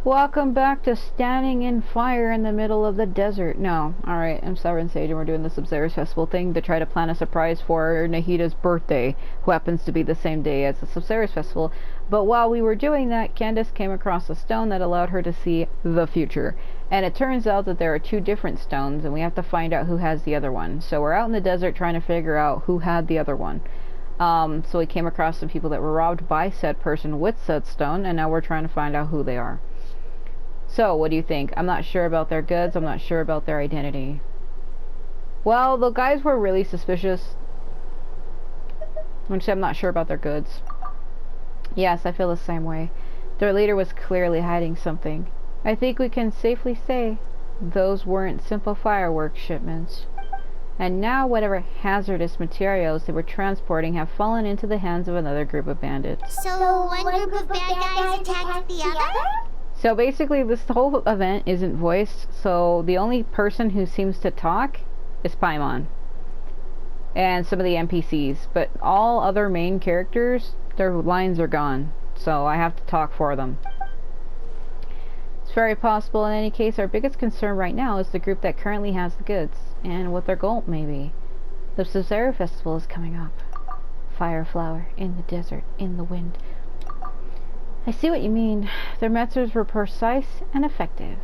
Welcome back to standing in fire in the middle of the desert. No, alright, I'm Sovereign Sage and we're doing the Sabzeruz festival thing to try to plan a surprise for Nahida's birthday, who happens to be the same day as the Sabzeruz festival. But while we were doing that, Candace came across a stone that allowed her to see the future. And it turns out that there are two different stones and we have to find out who has the other one. So we're out in the desert trying to figure out who had the other one. So we came across some people that were robbed by said person with said stone, and now we're trying to find out who they are. So, what do you think? I'm not sure about their goods, I'm not sure about their identity. Well, the guys were really suspicious. I'm not sure about their goods. Yes, I feel the same way. Their leader was clearly hiding something. I think we can safely say those weren't simple fireworks shipments. And now whatever hazardous materials they were transporting have fallen into the hands of another group of bandits. So one group of bad guys attacked the other? So basically this whole event isn't voiced, so the only person who seems to talk is Paimon. And some of the NPCs, but all other main characters, their lines are gone, so I have to talk for them. It's very possible in any case our biggest concern right now is the group that currently has the goods, and what their goal may be. The Sabzeruz festival is coming up. Fire flower, in the desert, in the wind. I see what you mean. Their methods were precise and effective.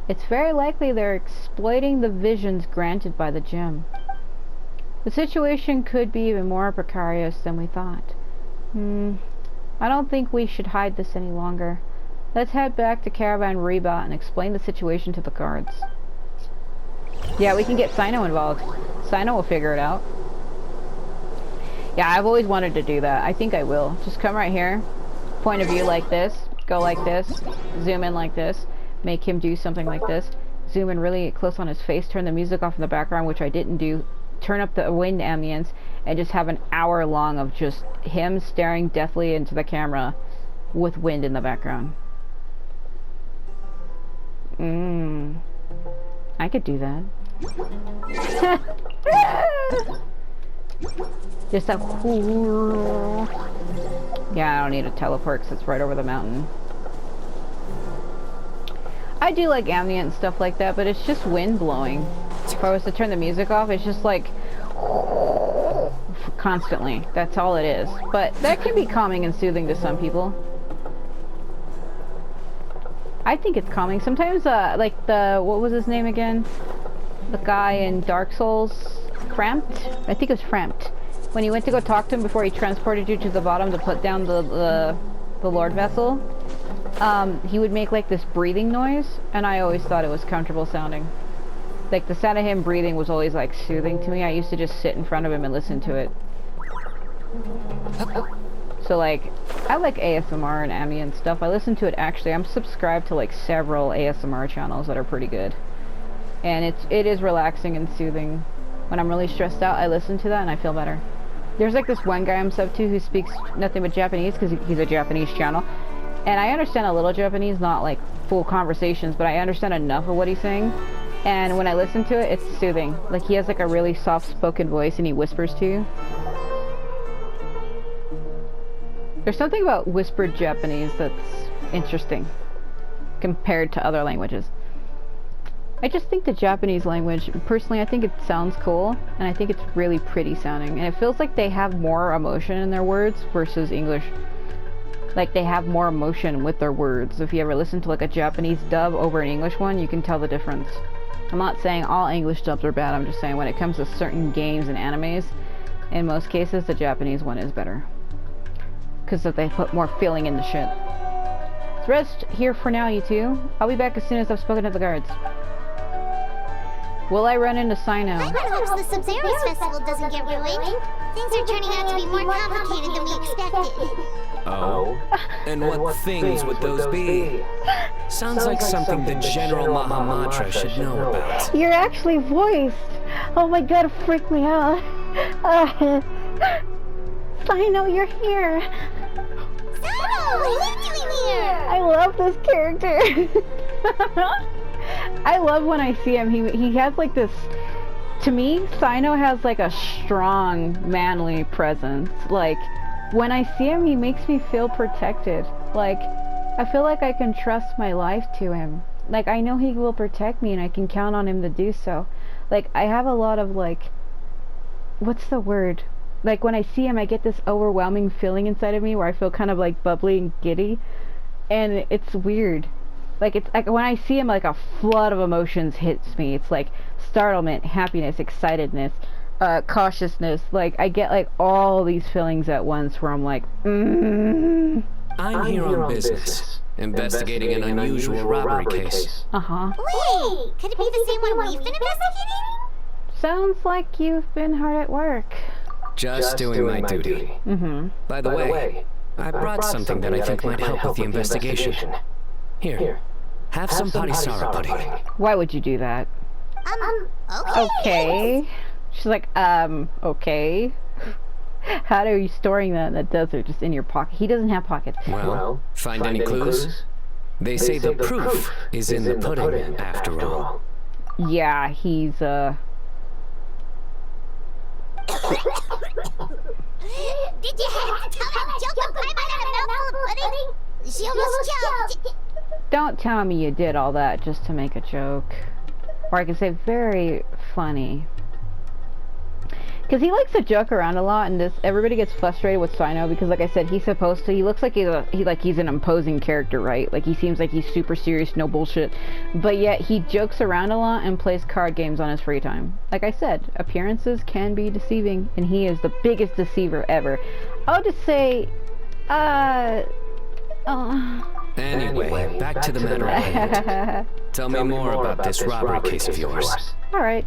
It's very likely they're exploiting the visions granted by the gem. The situation could be even more precarious than we thought. I don't think we should hide this any longer. Let's head back to Caravan Reba and explain the situation to the guards. Yeah, we can get Cyno involved. Cyno will figure it out. Yeah, I've always wanted to do that. I think I will. Just come right here. Point of view like this. Go like this. Zoom in like this. Make him do something like this. Zoom in really close on his face. Turn the music off in the background, which I didn't do. Turn up the wind ambience. And just have an hour long of just him staring deathly into the camera with wind in the background. I could do that. Just a yeah, I don't need a teleport because it's right over the mountain. I do like ambient and stuff like that, but it's just wind blowing. If I was to turn the music off, it's just like constantly. That's all it is. But that can be calming and soothing to some people. I think it's calming. Sometimes, like what was his name again? The guy in Dark Souls? Framped? I think it was Framped. When you went to go talk to him before he transported you to the bottom to put down the Lord Vessel, he would make like this breathing noise, and I always thought it was comfortable sounding. Like the sound of him breathing was always like soothing to me. I used to just sit in front of him and listen to it. So like, I like ASMR and ambient stuff. I listen to it actually. I'm subscribed to like several ASMR channels that are pretty good. And it is relaxing and soothing. When I'm really stressed out, I listen to that and I feel better. There's like this one guy I'm sub to who speaks nothing but Japanese because he's a Japanese channel. And I understand a little Japanese, not like full conversations, but I understand enough of what he's saying. And when I listen to it, it's soothing. Like he has like a really soft-spoken voice and he whispers to you. There's something about whispered Japanese that's interesting compared to other languages. I just think the Japanese language, personally, I think it sounds cool, and I think it's really pretty sounding, and it feels like they have more emotion in their words versus English. Like they have more emotion with their words. If you ever listen to like a Japanese dub over an English one, you can tell the difference. I'm not saying all English dubs are bad, I'm just saying when it comes to certain games and animes, in most cases, the Japanese one is better. Because they put more feeling in the shit. Let's rest here for now, you two. I'll be back as soon as I've spoken to the guards. Will I run into Cyno? Paimon hopes the Sabzeruz festival doesn't get ruined. Things are turning out to be more complicated than we expected. Oh? And what things would those be? Sounds like something the General Mahamatra should know about. You're actually voiced! Oh my god, it freaked me out. Cyno, you're here! Cyno, what are you doing here? I love this character! I love when I see him. He has like this, to me, Cyno has like a strong, manly presence. Like, when I see him, he makes me feel protected. Like, I feel like I can trust my life to him. Like, I know he will protect me and I can count on him to do so. Like, I have a lot of, like, what's the word? Like, when I see him, I get this overwhelming feeling inside of me where I feel kind of, like, bubbly and giddy. And it's weird. Like, it's like when I see him, like, a flood of emotions hits me. It's like startlement, happiness, excitedness, cautiousness. Like, I get, like, all these feelings at once where I'm like, I'm here on business, investigating an unusual robbery case. Uh-huh. Wait, could it be the same one we've been investigating? Sounds like you've been hard at work. Just doing my duty. Mm-hmm. By the way, I brought something that I think might help with the investigation. Here, have some parisara pudding. Why would you do that? Okay. Okay. She's like, okay. How are you storing that in the desert, just in your pocket? He doesn't have pockets. Well, find any clues? They say the proof is in the pudding, after all. Yeah, he's, Did you have to tell that joke of Paimon had a mouthful of pudding? She almost choked. Don't tell me you did all that just to make a joke. Or I can say very funny. Because he likes to joke around a lot, and everybody gets frustrated with Cyno because, like I said, he looks like he's an imposing character, right? Like, he seems like he's super serious, no bullshit. But yet, he jokes around a lot and plays card games on his free time. Like I said, appearances can be deceiving, and he is the biggest deceiver ever. I'll just say, Anyway, back to the matter at hand. Tell me more about this robbery case of yours. Alright.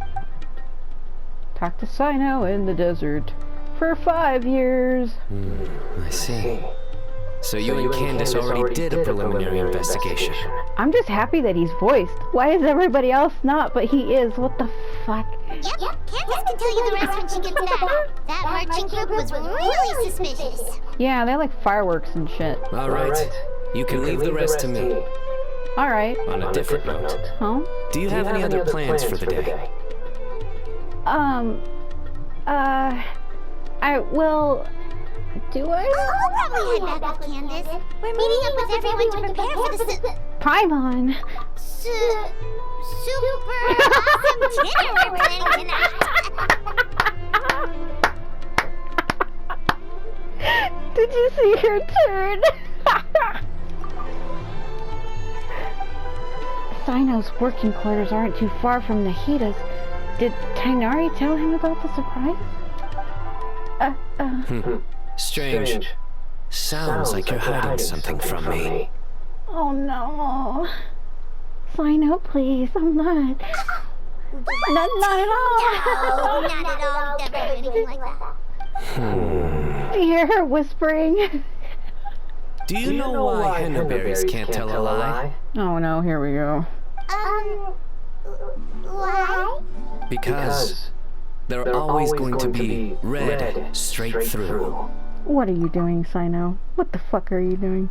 Talk to Cyno in the desert for 5 years. I see. So you and Candace already did a preliminary investigation. I'm just happy that he's voiced. Why is everybody else not? But he is. What the fuck? Yep, Candace can tell you the rest when she gets back. That merchant group was really suspicious. Yeah, they like fireworks and shit. Alright, you can leave the rest to me. Alright. On a different note, Huh? do you have any other plans for the day? Do I? I'll probably head back with Candace. We're meeting up with everyone to prepare for the Paimon! super awesome dinner we're planning tonight. Did you see her turn? Cyno's working quarters aren't too far from Nahida's. Did Tighnari tell him about the surprise? Strange. Sounds like you're hiding something from me. Oh no. Cyno, please, I'm not. Not at all. No, not at all. Never do anything like that. Do you hear her whispering? Do you know why henna berries can't tell a lie? Oh no, here we go. Why? Because they're always going to be red straight through. What are you doing, Cyno? What the fuck are you doing?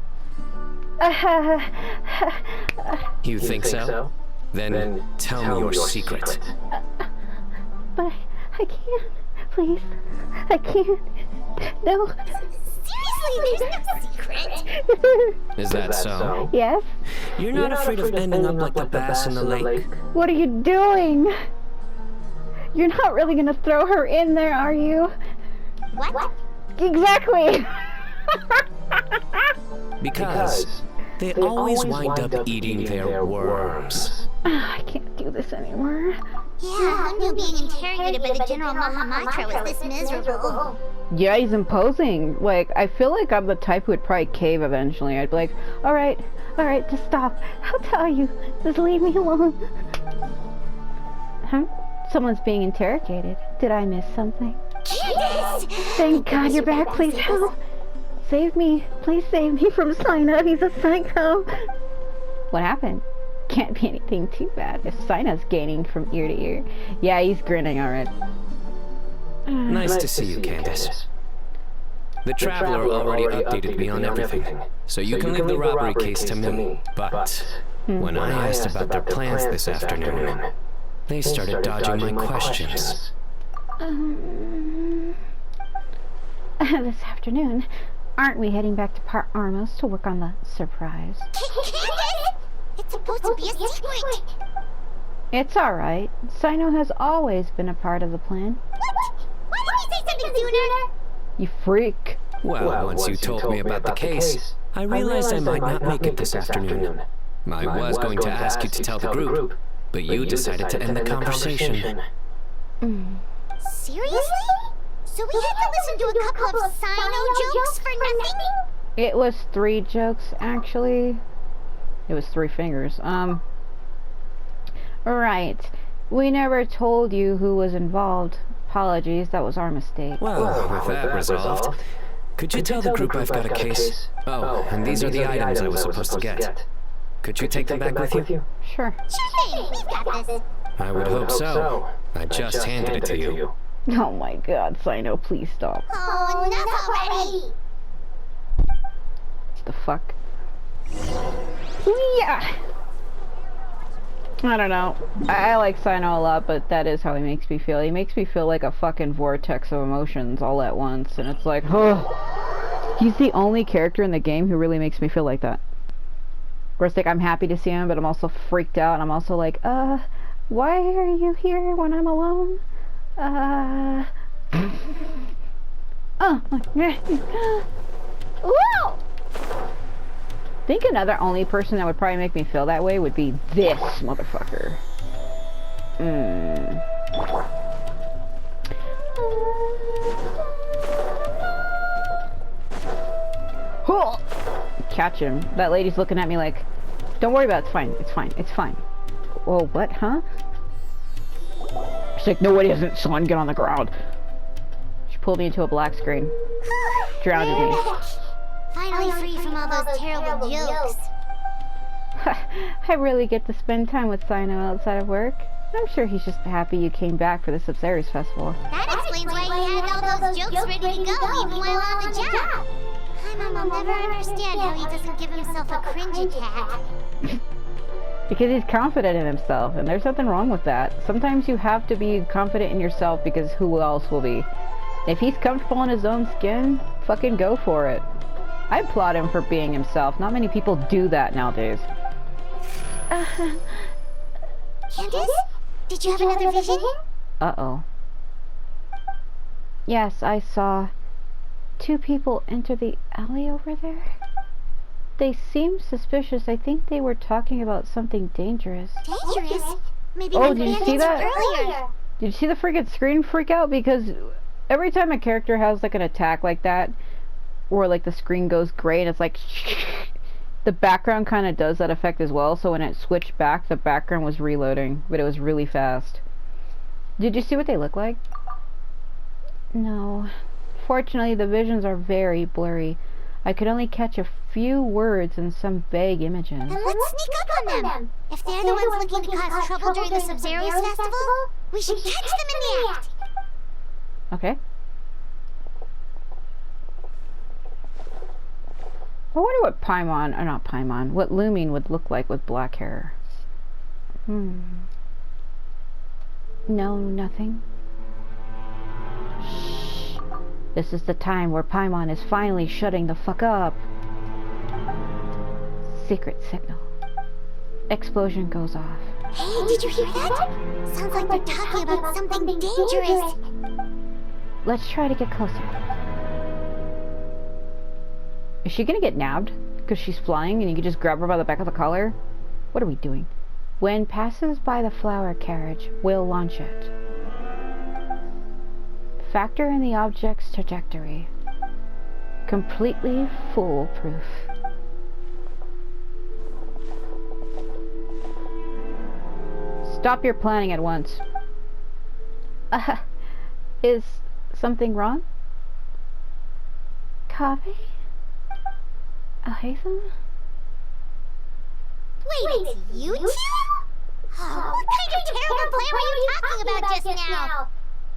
You think so? Then tell me your secret. But I can't. Please. I can't. No. Seriously, there's no secret. Is that so? Yes? You're not afraid of ending up like the bass in the lake? What are you doing? You're not really gonna throw her in there, are you? What? Exactly! Because they always wind up eating their worms. I can't do this anymore. Yeah, who knew being interrogated by the General Mahamatra was this miserable? Yeah, he's imposing. Like, I feel like I'm the type who would probably cave eventually. I'd be like, alright, just stop. I'll tell you. Just leave me alone. Huh? Someone's being interrogated. Did I miss something? Candace! Thank God you're back. Please help. Save me. Please save me from Cyno. He's a psycho. What happened? Can't be anything too bad if Cyno's gaining from ear to ear. Yeah, he's grinning already. Nice to see you, Candace. The Traveler already updated me on everything, so you can leave the robbery case to me. But when I asked about their plans this afternoon, they started dodging my questions. This afternoon, aren't we heading back to Part Armos to work on the surprise? Candace! It's supposed to be a secret! It's alright. Cyno has always been a part of the plan. What? Why didn't you say something sooner? You freak. Well, once you told me about the case, I realized I might not make it this afternoon. I was going to ask you to tell the group, but you decided to end the conversation. Seriously? So we had to listen to a couple of Cyno jokes for nothing? It was 3 jokes, actually. It was 3 fingers. Right. We never told you who was involved. Apologies, that was our mistake. Well, with that resolved, could you tell the group I've got a case? Oh, and these are the items I was supposed to get. Could you take them back with you? Sure. Sure thing, we've got this. I would hope so. I just handed it to you. Oh my god, Cyno, please stop. Oh, enough already! What the fuck? Yeah! I don't know. I like Cyno a lot, but that is how he makes me feel. He makes me feel like a fucking vortex of emotions all at once, and it's like, oh. He's the only character in the game who really makes me feel like that. Where it's like, I'm happy to see him, but I'm also freaked out, and I'm also like, why are you here when I'm alone? Whoa! I think another only person that would probably make me feel that way would be this motherfucker. Catch him. That lady's looking at me like, don't worry about it, it's fine, it's fine, it's fine. Whoa, what, huh? She's like, no it isn't, son, get on the ground. She pulled me into a black screen. Drowned me. Finally free from all those terrible jokes. I really get to spend time with Cyno outside of work. I'm sure he's just happy you came back for the Sabzeruz festival. That explains why he had all those jokes ready to go even while on the job. My mom will never understand how he doesn't give himself a cringe attack. Because he's confident in himself, and there's nothing wrong with that. Sometimes you have to be confident in yourself because who else will be? If he's comfortable in his own skin, fucking go for it. I applaud him for being himself. Not many people do that nowadays. Candace? Did you have another vision? Uh-oh. Yes, I saw 2 people enter the alley over there. They seemed suspicious. I think they were talking about something dangerous. Dangerous? Maybe oh, did you see that? Earlier. Did you see the freaking screen freak out? Because every time a character has like an attack like that, or like the screen goes gray and it's like the background kind of does that effect as well. So when it switched back, the background was reloading, but it was really fast. Did you see what they look like? No. Fortunately, the visions are very blurry. I could only catch a few words and some vague images. Then let's sneak up on them. If they're the ones looking to cause trouble during the Sabzeruz festival, we should catch them in the act. Okay. I wonder what Paimon, or not Paimon, what Lumine would look like with black hair. No, nothing. Shh. This is the time where Paimon is finally shutting the fuck up. Secret signal. Explosion goes off. Hey, did you hear that? Sounds like they're talking about something dangerous. Let's try to get closer. Is she gonna get nabbed? Because she's flying and you can just grab her by the back of the collar? What are we doing? When passes by the flower carriage, we'll launch it. Factor in the object's trajectory. Completely foolproof. Stop your planning at once. Is something wrong? Kaveh Alhaitham? Wait, it's you two? Oh, what kind of terrible plan were you talking about just now?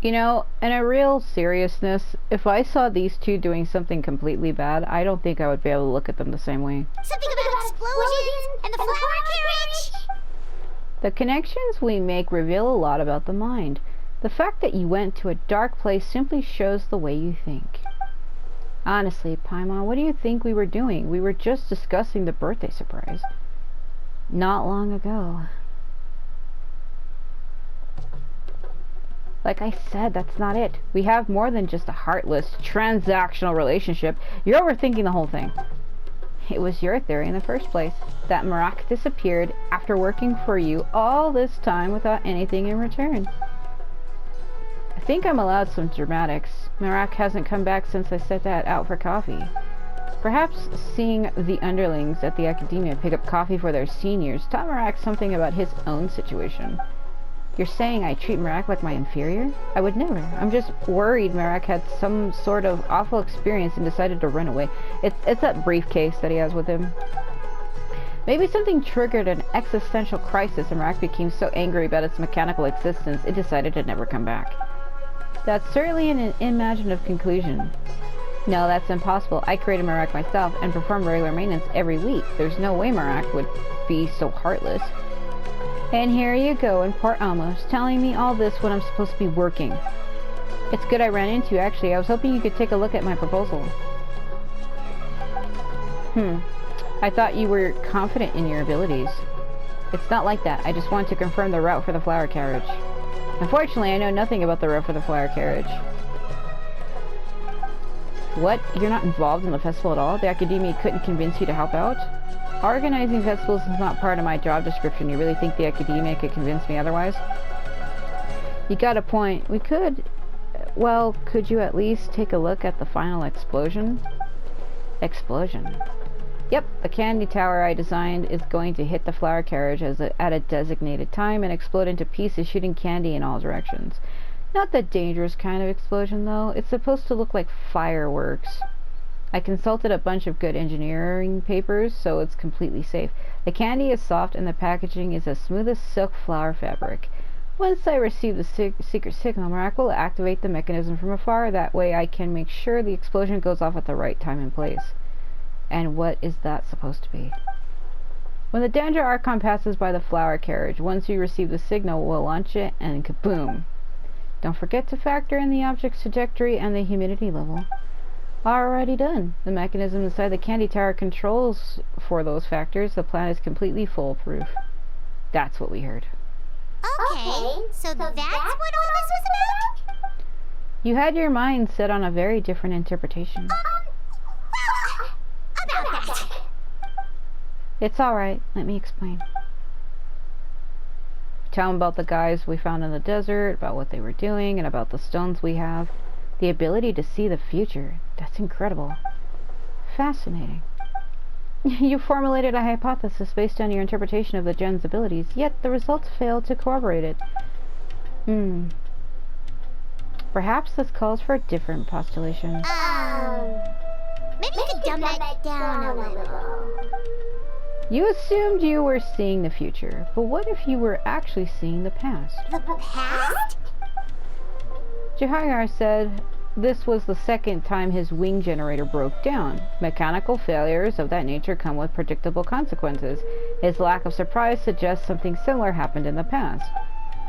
You know, in a real seriousness, if I saw these two doing something completely bad, I don't think I would be able to look at them the same way. Something about explosions and the flower carriage? The connections we make reveal a lot about the mind. The fact that you went to a dark place simply shows the way you think. Honestly, Paimon, what do you think we were doing? We were just discussing the birthday surprise. Not long ago. Like I said, that's not it. We have more than just a heartless, transactional relationship. You're overthinking the whole thing. It was your theory in the first place, that Marak disappeared after working for you all this time without anything in return. I think I'm allowed some dramatics. Marak hasn't come back since I set that out for coffee. Perhaps seeing the underlings at the academia pick up coffee for their seniors taught Marak something about his own situation. You're saying I treat Marak like my inferior? I would never. I'm just worried Marak had some sort of awful experience and decided to run away. It's that briefcase that he has with him. Maybe something triggered an existential crisis and Marak became so angry about its mechanical existence it decided to never come back. That's certainly an imaginative conclusion. No, that's impossible. I created Marak myself and performed regular maintenance every week. There's no way Marak would be so heartless. And here you go in Port Alamos, telling me all this when I'm supposed to be working. It's good I ran into you, actually. I was hoping you could take a look at my proposal. I thought you were confident in your abilities. It's not like that. I just wanted to confirm the route for the flower carriage. Unfortunately, I know nothing about the route for the flower carriage. What? You're not involved in the festival at all? The Academia couldn't convince you to help out? Organizing festivals is not part of my job description. You really think the Academia could convince me otherwise? You got a point. We could... Well, could you at least take a look at the final explosion? Explosion? Yep, the candy tower I designed is going to hit the flower carriage at a designated time and explode into pieces, shooting candy in all directions. Not the dangerous kind of explosion, though. It's supposed to look like fireworks. I consulted a bunch of good engineering papers, so it's completely safe. The candy is soft and the packaging is as smooth as silk flower fabric. Once I receive the secret signal, Marak will activate the mechanism from afar. That way I can make sure the explosion goes off at the right time and place. And what is that supposed to be? When the Danger Archon passes by the flower carriage, once you receive the signal, we'll launch it and kaboom! Don't forget to factor in the object's trajectory and the humidity level. Already done. The mechanism inside the candy tower controls for those factors. The plan is completely foolproof. That's what we heard. Okay, so that's what all this was about? You had your mind set on a very different interpretation. Well, about that. It's alright. Let me explain. Tell them about the guys we found in the desert, about what they were doing, and about the stones we have. The ability to see the future. That's incredible. Fascinating. You formulated a hypothesis based on your interpretation of the gen's abilities, yet the results failed to corroborate it. Perhaps this calls for a different postulation. Maybe you could dumb that down a little. You assumed you were seeing the future, but what if you were actually seeing the past? The past? Jahagar said this was the second time his wing generator broke down. Mechanical failures of that nature come with predictable consequences. His lack of surprise suggests something similar happened in the past.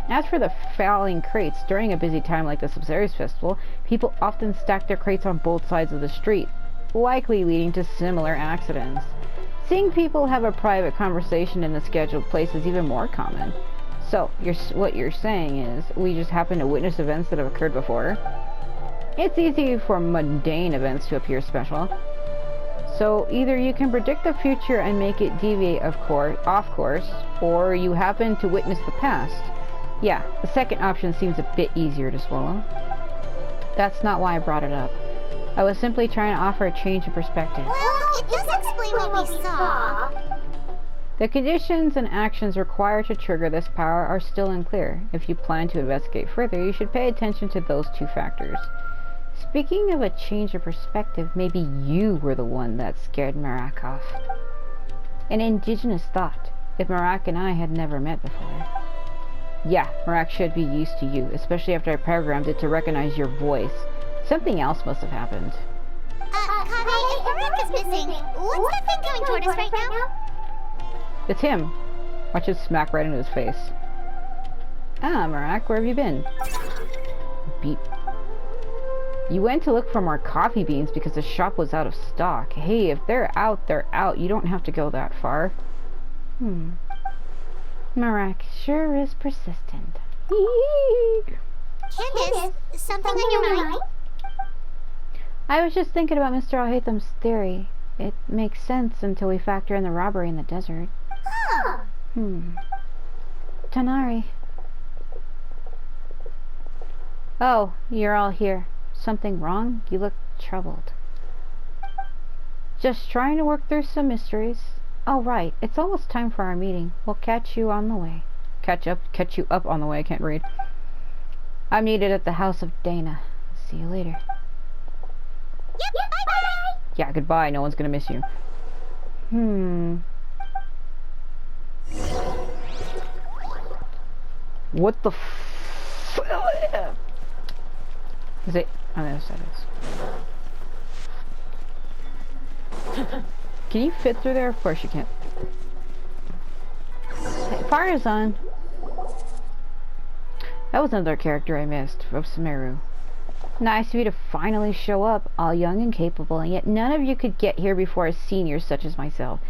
As for the fouling crates, during a busy time like the Sabzeruz festival, people often stack their crates on both sides of the street, likely leading to similar accidents. Seeing people have a private conversation in the scheduled place is even more common. So, what you're saying is, we just happen to witness events that have occurred before? It's easy for mundane events to appear special. So, either you can predict the future and make it deviate off course, or you happen to witness the past. Yeah, the second option seems a bit easier to swallow. That's not why I brought it up. I was simply trying to offer a change of perspective. Well, it does explain what we saw. The conditions and actions required to trigger this power are still unclear. If you plan to investigate further, you should pay attention to those two factors. Speaking of a change of perspective, maybe you were the one that scared Marak off. An indigenous thought, if Marak and I had never met before. Yeah, Marak should be used to you, especially after I programmed it to recognize your voice. Something else must have happened. Kaveh, if Marak is missing, what's that thing coming toward us right now? It's him. Watch it smack right into his face. Ah, Marak, where have you been? Beep. You went to look for more coffee beans because the shop was out of stock. Hey, if they're out, they're out. You don't have to go that far. Marak sure is persistent. Candace, something on your mind? I was just thinking about Mr. Alhaitham's theory. It makes sense until we factor in the robbery in the desert. Tanari. Oh, you're all here. Something wrong? You look troubled. Just trying to work through some mysteries. Oh, right. It's almost time for our meeting. We'll catch you on the way. Catch you up on the way. I can't read. I'm needed at the house of Dana. See you later. Yep, bye-bye! Yeah, goodbye. No one's gonna miss you. What the f... Is it... Oh, no, that is. Can you fit through there? Of course you can't. Hey, fire's on. That was another character I missed, of Sabzeruz. Nice of you to finally show up, all young and capable, and yet none of you could get here before a senior such as myself.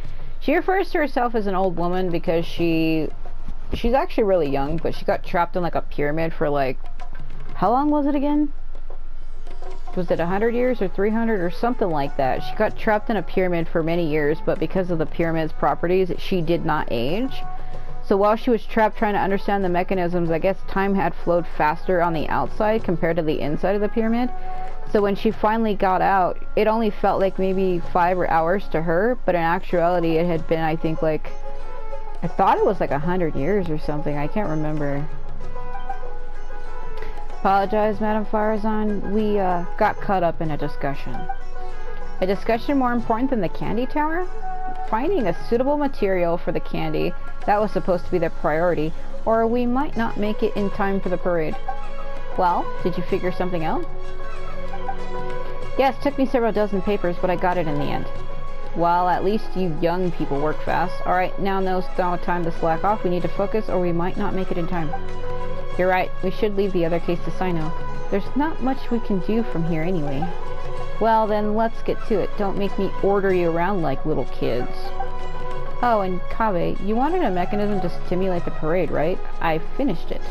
She refers to herself as an old woman because she's actually really young, but she got trapped in like a pyramid for like... How long was it again? Was it 100 years or 300 or something like that? She got trapped in a pyramid for many years, but because of the pyramid's properties, she did not age. So while she was trapped trying to understand the mechanisms, I guess time had flowed faster on the outside compared to the inside of the pyramid. So when she finally got out, it only felt like maybe 5 hours to her, but in actuality it had been, I think, like... I thought it was like 100 years or something. I can't remember. Apologize, Madame Farazan. We got caught up in a discussion. A discussion more important than the candy tower? Finding a suitable material for the candy, that was supposed to be the priority, or we might not make it in time for the parade. Well, did you figure something out? Yes, took me several dozen papers, but I got it in the end. Well, at least you young people work fast. Alright, now no time to slack off. We need to focus, or we might not make it in time. You're right, we should leave the other case to Cyno. There's not much we can do from here anyway. Well, then let's get to it. Don't make me order you around like little kids. Oh, and Kaveh, you wanted a mechanism to stimulate the parade, right? I finished it.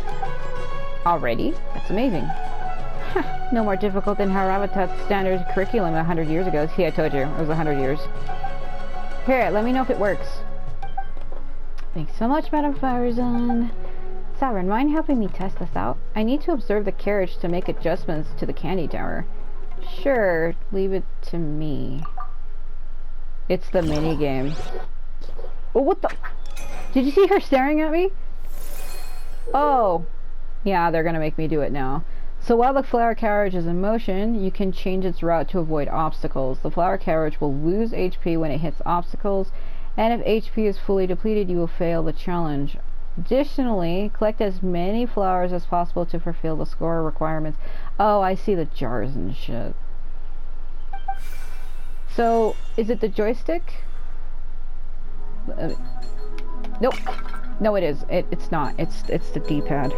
Already? That's amazing. No more difficult than Haravatat's standard curriculum 100 years ago. See, I told you, it was 100 years. Here, let me know if it works. Thanks so much, Madame Farazan. Sovereign, mind helping me test this out? I need to observe the carriage to make adjustments to the candy tower. Sure, leave it to me. It's the mini game. Oh, what the? Did you see her staring at me? Oh. Yeah, they're gonna make me do it now. So while the flower carriage is in motion, you can change its route to avoid obstacles. The flower carriage will lose HP when it hits obstacles, and if HP is fully depleted, you will fail the challenge. Additionally, collect as many flowers as possible to fulfill the score requirements. Oh, I see the jars and shit. So, is it the joystick? Nope. No, it is. It's not. It's the D-pad.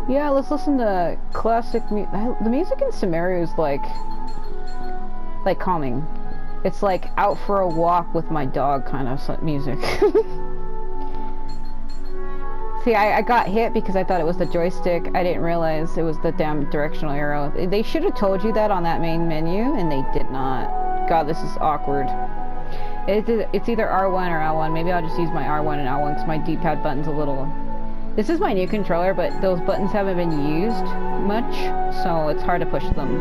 Yeah, let's listen to classic the music in Sabzeruz is like calming. It's like out for a walk with my dog kind of music. See, I got hit because I thought it was the joystick. I didn't realize it was the damn directional arrow. They should have told you that on that main menu, and they did not. God, this is awkward. It's either R1 or L1. Maybe I'll just use my R1 and L1 because my D-pad button's a little... This is my new controller, but those buttons haven't been used much, so it's hard to push them.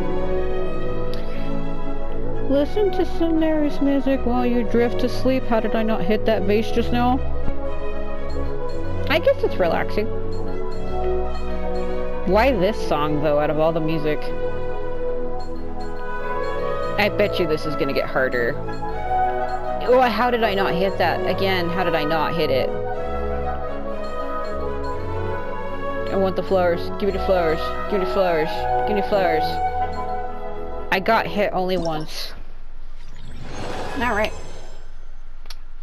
Listen to Sabzeruz music while you drift to sleep. How did I not hit that vase just now? I guess it's relaxing. Why this song, though, out of all the music? I bet you this is gonna get harder. Oh, how did I not hit that? Again, how did I not hit it? I want the flowers. Give me the flowers. Give me the flowers. Give me the flowers. I got hit only once. Alright.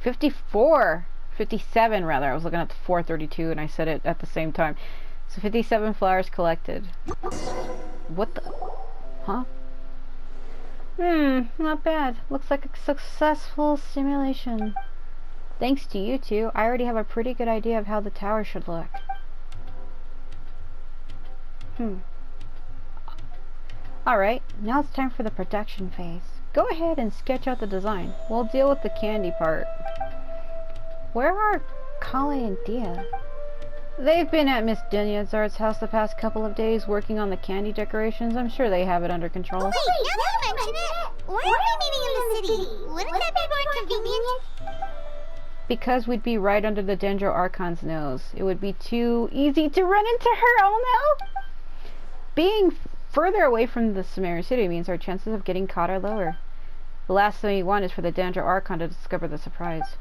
54. 57 rather. I was looking at the 432 and I said it at the same time. So 57 flowers collected. What the? Huh? Not bad. Looks like a successful simulation. Thanks to you two, I already have a pretty good idea of how the tower should look. Alright, now it's time for the production phase. Go ahead and sketch out the design. We'll deal with the candy part. Where are Kale and Dia? They've been at Miss Dunyazar's house the past couple of days working on the candy decorations. I'm sure they have it under control. Wait, now that you mention it, why are we meeting in the city? Wouldn't that be more convenient? Because we'd be right under the Dendro Archon's nose. It would be too easy to run into her, oh no! Being further away from the Sumeru city means our chances of getting caught are lower. The last thing we want is for the Dendro Archon to discover the surprise.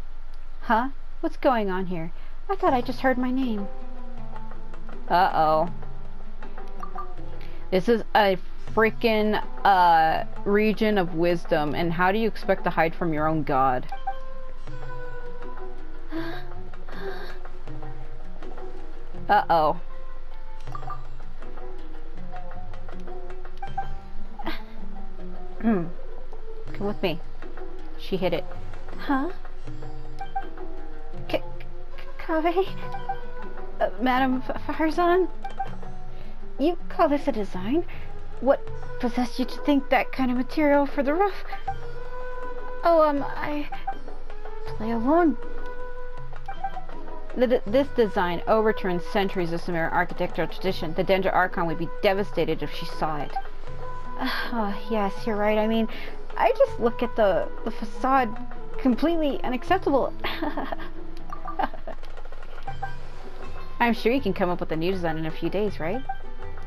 Huh? What's going on here? I thought I just heard my name. Uh-oh. This is a freaking, region of wisdom, and how do you expect to hide from your own god? Uh-oh. Come with me. She hit it. Huh? Kaveh? Madam Farzan? You call this a design? What possessed you to think that kind of material for the roof? Oh, I play along. This design overturns centuries of Sumeru architectural tradition. The Dendro Archon would be devastated if she saw it. Oh, yes, you're right. I mean, I just look at the facade completely unacceptable. I'm sure you can come up with a new design in a few days, right?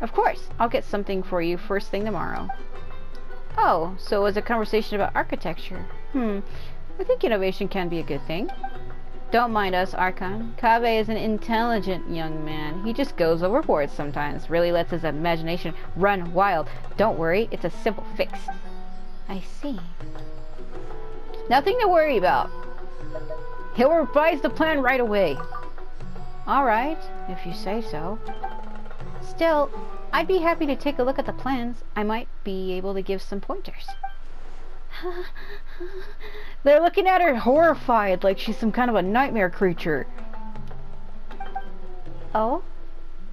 Of course. I'll get something for you first thing tomorrow. Oh, so it was a conversation about architecture. I think innovation can be a good thing. Don't mind us, Archon. Kaveh is an intelligent young man. He just goes overboard sometimes. Really lets his imagination run wild. Don't worry, it's a simple fix. I see. Nothing to worry about. He'll revise the plan right away. Alright, if you say so. Still, I'd be happy to take a look at the plans. I might be able to give some pointers. They're looking at her horrified, like she's some kind of a nightmare creature. Oh?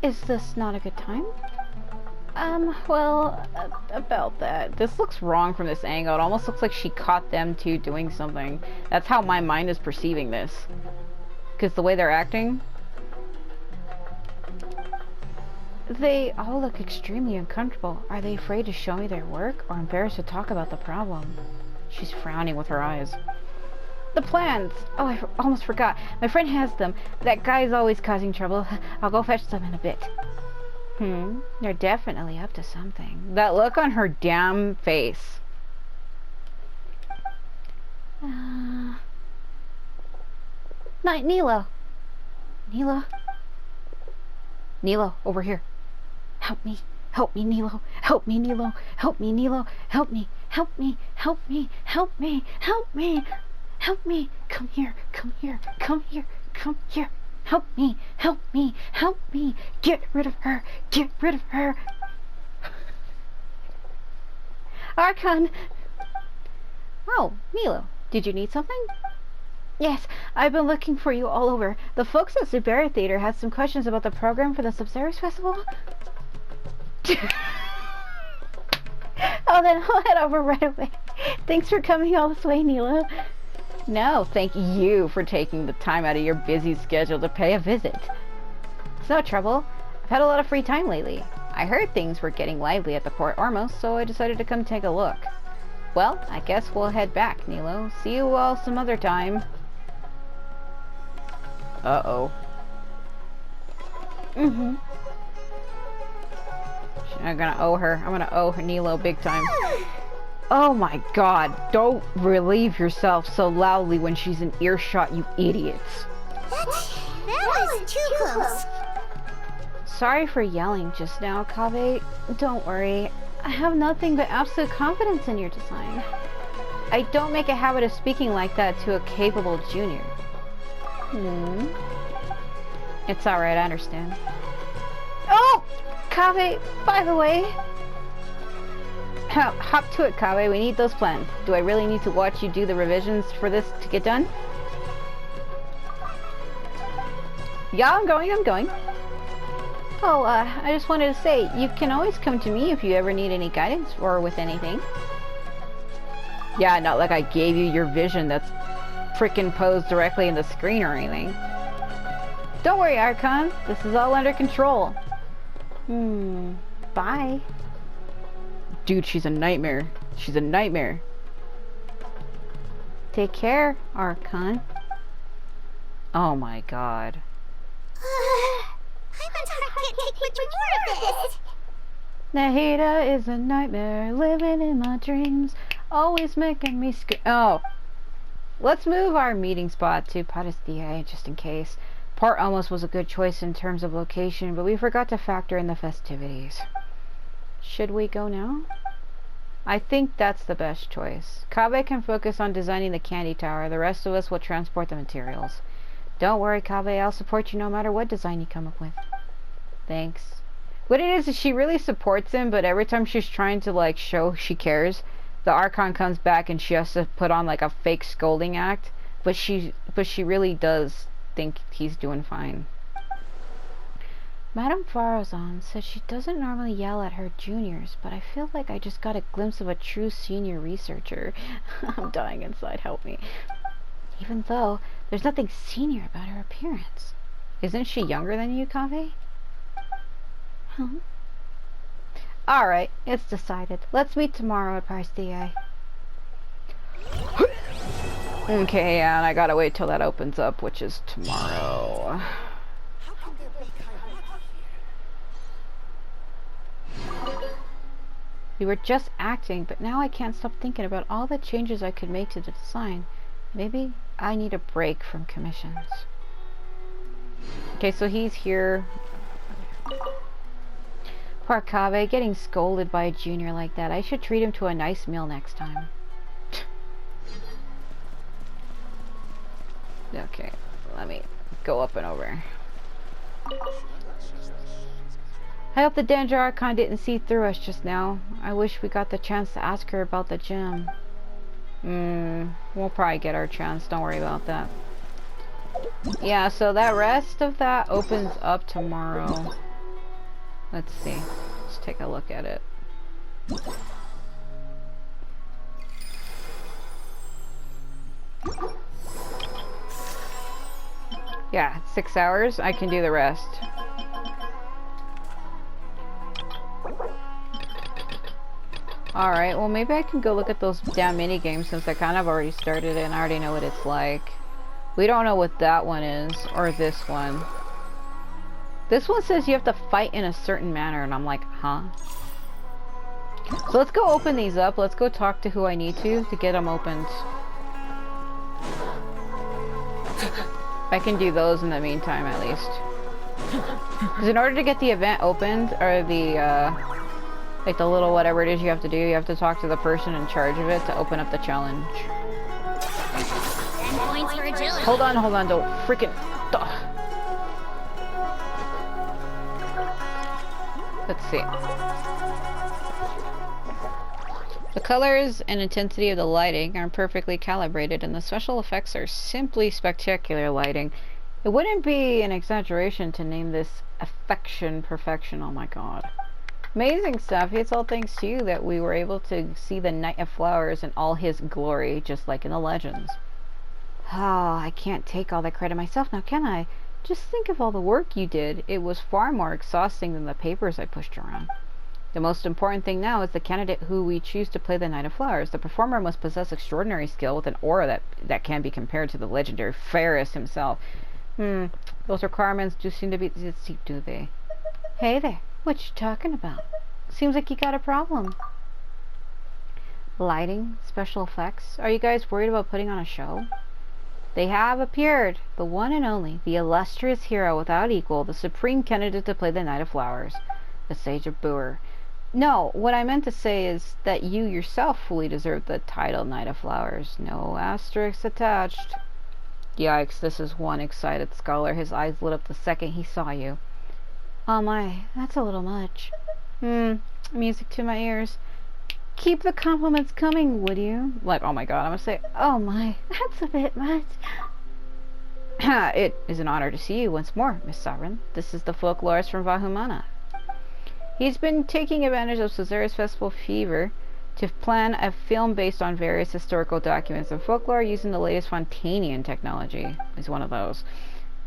Is this not a good time? Well, about that. This looks wrong from this angle. It almost looks like she caught them two doing something. That's how my mind is perceiving this. Because the way they're acting... They all look extremely uncomfortable. Are they afraid to show me their work or embarrassed to talk about the problem? She's frowning with her eyes. The plans! Oh, I almost forgot. My friend has them. That guy's always causing trouble. I'll go fetch them in a bit. They're definitely up to something. That look on her damn face. Night, Nilo. Nilo? Nilo, over here. Help me, Nilo. Help me, Nilo. Help me, Nilo. Help me, help me, help me, help me, help me, help me. Come here, come here, come here, come here. Help me, help me, help me. Get rid of her, get rid of her. Archon. Oh, Nilo, did you need something? Yes, I've been looking for you all over. The folks at Zubair Theater had some questions about the program for the Sabzeruz Festival. Oh, then I'll head over right away. Thanks for coming all this way, Nilo. No, thank you for taking the time out of your busy schedule to pay a visit. It's no trouble. I've had a lot of free time lately. I heard things were getting lively at the Port Ormos, so I decided to come take a look. Well, I guess we'll head back, Nilo. See you all some other time. Uh-oh. I'm gonna owe her. I'm gonna owe her Nilo big time. Oh my god, don't relieve yourself so loudly when she's in earshot, you idiots. That was too close. Sorry for yelling just now, Kaveh. Don't worry. I have nothing but absolute confidence in your design. I don't make a habit of speaking like that to a capable junior. It's alright, I understand. Oh! Kaveh, by the way, Hop to it, Kaveh. We need those planned. Do I really need to watch you do the revisions for this to get done? Yeah, I'm going. Oh, I just wanted to say, you can always come to me if you ever need any guidance or with anything. Yeah, not like I gave you your vision that's frickin' posed directly in the screen or anything. Don't worry, Archon. This is all under control. Bye. Dude, she's a nightmare. She's a nightmare. Take care, Archon. Oh my god. I can't take much more of this. Nahida is a nightmare, living in my dreams, always making me scream. Oh. Let's move our meeting spot to Padistia, just in case. Port almost was a good choice in terms of location, but we forgot to factor in the festivities. Should we go now? I think that's the best choice. Kaveh can focus on designing the candy tower. The rest of us will transport the materials. Don't worry, Kaveh. I'll support you no matter what design you come up with. Thanks. What it is she really supports him, but every time she's trying to, like, show she cares, the Archon comes back and she has to put on, like, a fake scolding act. But she really does think he's doing fine. Madame Farazan says she doesn't normally yell at her juniors, but I feel like I just got a glimpse of a true senior researcher. I'm dying inside, help me. Even though there's nothing senior about her appearance. Isn't she younger than you, Kaveh? Huh? Alright, it's decided. Let's meet tomorrow at Parthia. Okay, yeah, and I gotta wait till that opens up, which is tomorrow. We were just acting, but now I can't stop thinking about all the changes I could make to the design. Maybe I need a break from commissions. Okay, so he's here. Poor Kaveh, getting scolded by a junior like that. I should treat him to a nice meal next time. Okay, let me go up and over. I hope the Danger Archon didn't see through us just now. I wish we got the chance to ask her about the gym. We'll probably get our chance, don't worry about that. Yeah, so that rest of that opens up tomorrow. Let's see. Let's take a look at it. Yeah, 6 hours. I can do the rest. Alright, well maybe I can go look at those damn mini games since I kind of already started it and I already know what it's like. We don't know what that one is, or this one. This one says you have to fight in a certain manner, and I'm like, huh? So let's go open these up. Let's go talk to who I need to get them opened. I can do those in the meantime, at least. Because in order to get the event opened, or the, like the little whatever it is you have to do, you have to talk to the person in charge of it to open up the challenge. 10 points for agility. Hold on, don't freaking... Let's see. The colors and intensity of the lighting are perfectly calibrated, and the special effects are simply spectacular lighting. It wouldn't be an exaggeration to name this affection perfection. Oh my god. Amazing stuff. It's all thanks to you that we were able to see the Knight of Flowers in all his glory, just like in the legends. Oh, I can't take all the credit myself now, can I? Just think of all the work you did. It was far more exhausting than the papers I pushed around. The most important thing now is the candidate who we choose to play the Knight of Flowers. The performer must possess extraordinary skill with an aura that can be compared to the legendary Ferris himself. Those requirements do seem to be... do they? Hey there, what you talking about? Seems like you got a problem. Lighting, special effects. Are you guys worried about putting on a show? They have appeared, the one and only, the illustrious hero without equal, the supreme candidate to play the Knight of Flowers, the Sage of Boer. No, what I meant to say is that you yourself fully deserve the title Knight of Flowers. No asterisks attached. Yikes, this is one excited scholar. His eyes lit up the second he saw you. Oh my, that's a little much. Music to my ears. Keep the compliments coming, would you? Like, oh my god, I'm gonna say, oh my, that's a bit much. It is an honor to see you once more, Miss Sovereign. This is the folklorist from Vahumana. He's been taking advantage of Sabzeruz festival fever to plan a film based on various historical documents and folklore using the latest Fontanian technology. He's one of those.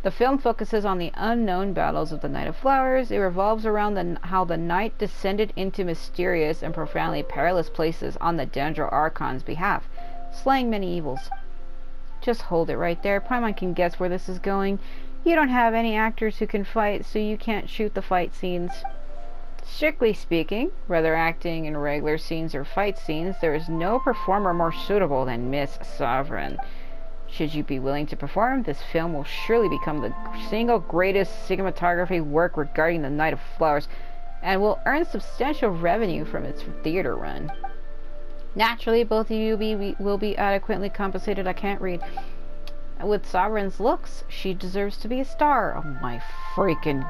The film focuses on the unknown battles of the Night of Flowers. It revolves around how the night descended into mysterious and profoundly perilous places on the Dendro Archon's behalf, slaying many evils. Just hold it right there. Paimon can guess where this is going. You don't have any actors who can fight, so you can't shoot the fight scenes. Strictly speaking, whether acting in regular scenes or fight scenes, there is no performer more suitable than Miss Sovereign. Should you be willing to perform, this film will surely become the single greatest cinematography work regarding the Night of Flowers, and will earn substantial revenue from its theater run. Naturally, both of you will be adequately compensated. I can't read. With Sovereign's looks, she deserves to be a star. Oh my freaking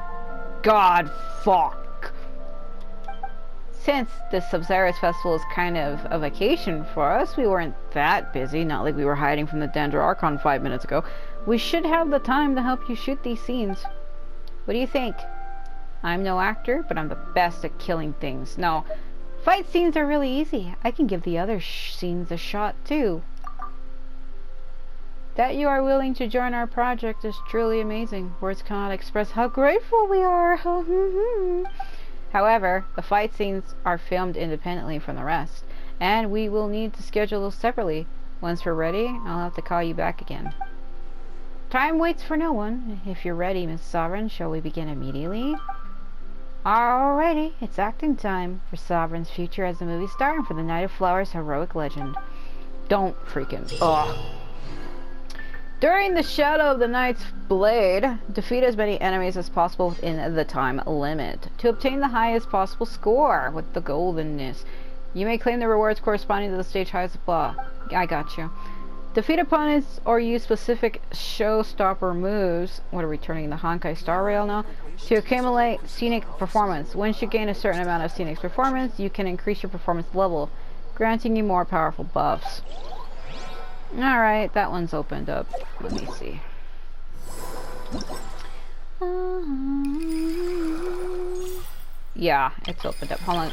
god, fuck! Since the Sabzeruz festival is kind of a vacation for us, we weren't that busy, not like we were hiding from the Dendro Archon 5 minutes ago. We should have the time to help you shoot these scenes. What do you think? I'm no actor, but I'm the best at killing things. No, fight scenes are really easy. I can give the other scenes a shot too. That you are willing to join our project is truly amazing. Words cannot express how grateful we are. However, the fight scenes are filmed independently from the rest, and we will need to schedule those separately. Once we're ready, I'll have to call you back again. Time waits for no one. If you're ready, Miss Sovereign, shall we begin immediately? Alrighty, it's acting time for Sovereign's future as a movie star and for the Night of Flowers heroic legend. Don't freaking... Ugh. During the Shadow of the Night's Blade, defeat as many enemies as possible within the time limit to obtain the highest possible score with the goldenness. You may claim the rewards corresponding to the stage highest blah. I got you. Defeat opponents or use specific showstopper moves. What are we turning the Honkai Star Rail now? To accumulate scenic performance. Once you gain a certain amount of scenic performance, you can increase your performance level, granting you more powerful buffs. Alright, that one's opened up. Let me see. Yeah, it's opened up. Hold on.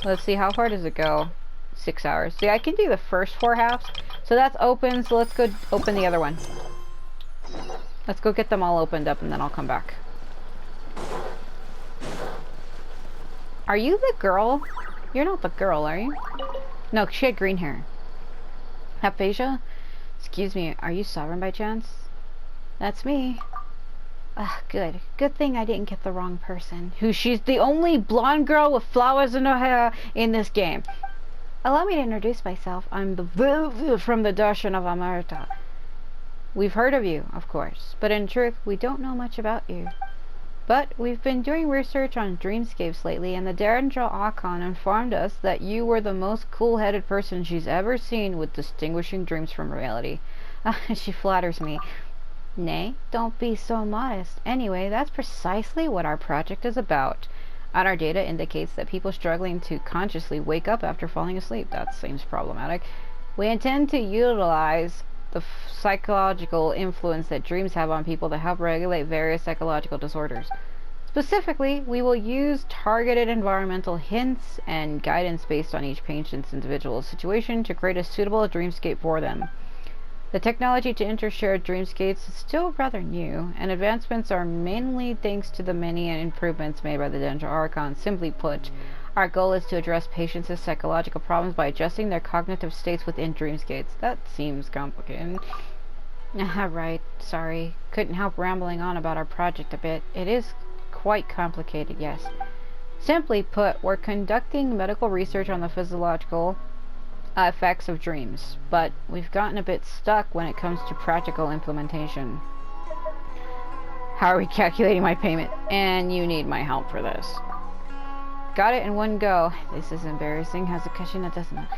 Let's see, how far does it go? 6 hours. See, I can do the first 4 halves. So that's open, so let's go open the other one. Let's go get them all opened up and then I'll come back. Are you the girl? You're not the girl, are you? No, she had green hair. Aphasia? Excuse me, are you Sovereign by chance? That's me. Ah, good. Good thing I didn't get the wrong person. She's the only blonde girl with flowers in her hair in this game. Allow me to introduce myself. I'm the from the Darshan of Amarta. We've heard of you, of course, but in truth, we don't know much about you. But we've been doing research on dreamscapes lately, and the Dendro Archon informed us that you were the most cool-headed person she's ever seen with distinguishing dreams from reality. She flatters me. Nay, don't be so modest. Anyway, that's precisely what our project is about. And our data indicates that people struggling to consciously wake up after falling asleep. That seems problematic. We intend to utilize the psychological influence that dreams have on people to help regulate various psychological disorders. Specifically, we will use targeted environmental hints and guidance based on each patient's individual situation to create a suitable dreamscape for them. The technology to enter shared dreamscapes is still rather new, and advancements are mainly thanks to the many improvements made by the Dendro Archon. Simply put, our goal is to address patients' psychological problems by adjusting their cognitive states within dreamscapes. That seems complicated. Right, sorry. Couldn't help rambling on about our project a bit. It is quite complicated, yes. Simply put, we're conducting medical research on the physiological effects of dreams, but we've gotten a bit stuck when it comes to practical implementation. How are we calculating my payment? And you need my help for this. Got it in one go. This is embarrassing. Has a cushion that doesn't...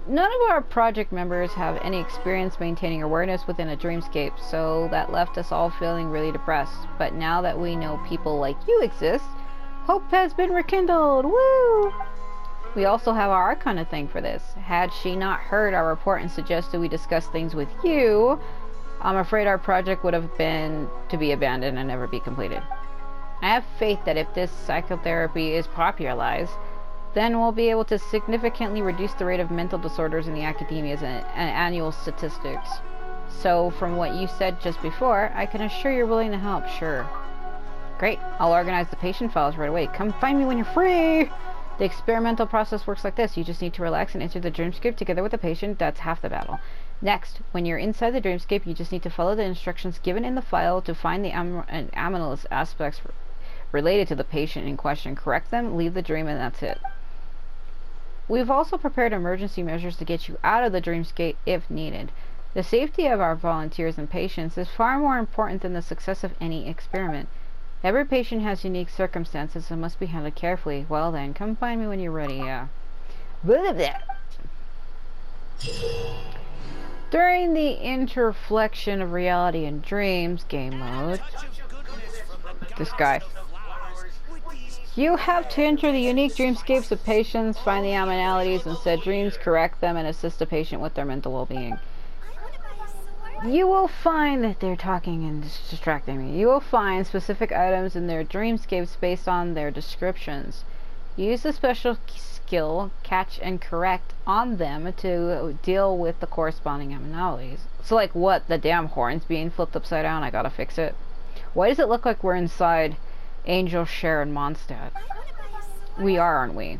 None of our project members have any experience maintaining awareness within a dreamscape, so that left us all feeling really depressed. But now that we know people like you exist, hope has been rekindled. Woo! We also have our kind of thing for this. Had she not heard our report and suggested we discuss things with you, I'm afraid our project would have been to be abandoned and never be completed. I have faith that if this psychotherapy is popularized, then we'll be able to significantly reduce the rate of mental disorders in the academia's annual statistics. So, from what you said just before, I can assure you're willing to help, sure. Great, I'll organize the patient files right away. Come find me when you're free! The experimental process works like this. You just need to relax and enter the dreamscape together with the patient. That's half the battle. Next, when you're inside the dreamscape, you just need to follow the instructions given in the file to find the anomalous aspects related to the patient in question. Correct them, leave the dream, and that's it. We've also prepared emergency measures to get you out of the dreamscape if needed. The safety of our volunteers and patients is far more important than the success of any experiment. Every patient has unique circumstances and must be handled carefully. Well then, come find me when you're ready, yeah. Blah, blah. During the interflection of reality and dreams, game mode. This guy. You have to enter the unique dreamscapes of patients, find the commonalities in said dreams, correct them, and assist the patient with their mental well-being. You will find that they're talking and distracting me. You will find specific items in their dreamscapes based on their descriptions. Use the special skill, catch and correct on them to deal with the corresponding anomalies. So like what? The damn horn's being flipped upside down? I gotta fix it. Why does it look like we're inside Angel Sharon Mondstadt? We are, aren't we?